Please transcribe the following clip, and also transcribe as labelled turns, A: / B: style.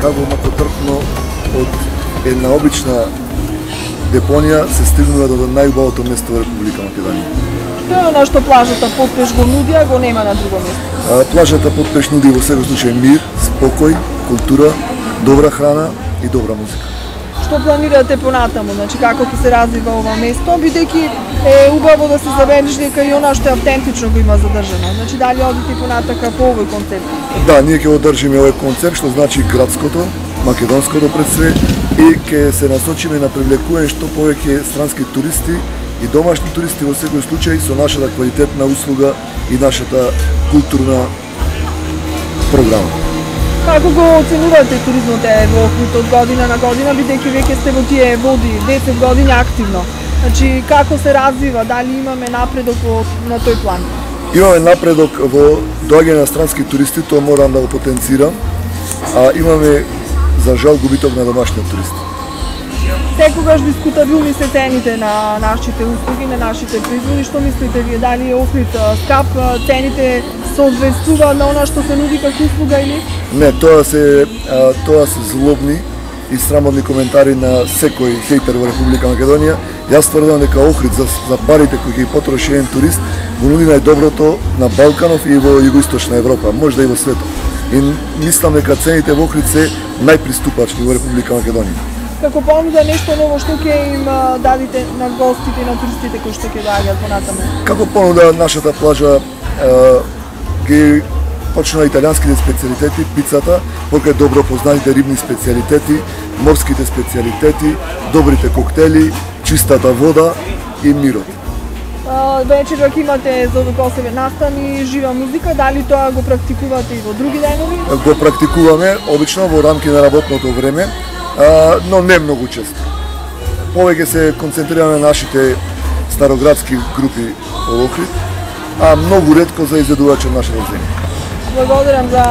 A: како макотрпно од една обична депонија се стигнува до најубавото место во Република Македонија.
B: Тоа е она што плажата Потпеш го нуди, а го нема на друго место.
A: Плажата Потпеш нуди во секој случај мир, спокој, култура, добра храна и добра музика.
B: Што планирате понатаму, значи како ќе се развива ова место, бидејќи е убаво да се забележи дека и она што е автентично го има задржано. Значи дали одите понатака по овој концепт?
A: Да, ние ќе одржиме овој концепт, што значи градското, македонското пред све, и ќе се насочиме на привлекување што повеќе странски туристи и домашни туристи во секој случај со нашата квалитетна услуга и нашата културна програма.
B: Како го оценувате туризмот во Охрид од година на година, бидејќи веќе сте во тие води 10 години активно? Значи, како се развива, дали имаме напредок на тој план?
A: Имаме напредок во доаѓање на странски туристи, тоа морам да го потенцирам, а имаме за жал губиток на домашни туристи.
B: Секогаш дискутабилни се цените на нашите услуги, на нашите производи. Што мислите вие, дали е Охрид скап, цените соодветствуваат на она што се нуди како услуга или?
A: Не, тоа се злобни и срамотни коментари на секој хейтер во Република Македонија. Јас тврдам дека Охрид за парите кои ќе потроши еден турист го нуди најдоброто на Балканов и во Југоисточна Европа, можда и во светот. И мислам дека цените во Охрид се најприступачни во Република Македонија.
B: Како понуда нешто ново што ќе им дадите на гостите и на туристите кои што ќе доаѓаат понатаму?
A: Како понуда нашата плажа ги почнува италијанските специјалитети, пицата, покрај добро познатите рибни специјалитети, морските специјалитети, добрите коктели, чистата вода и мирот.
B: Вечерак имате задокосове настани, жива музика, дали тоа го практикувате и во други денови?
A: Го практикуваме обично во рамки на работното време, но не многу често. Повеќе се концентрираме на нашите староградски групи во Охрид, а многу ретко за изедувачи од нашата земја.
B: Благодарам за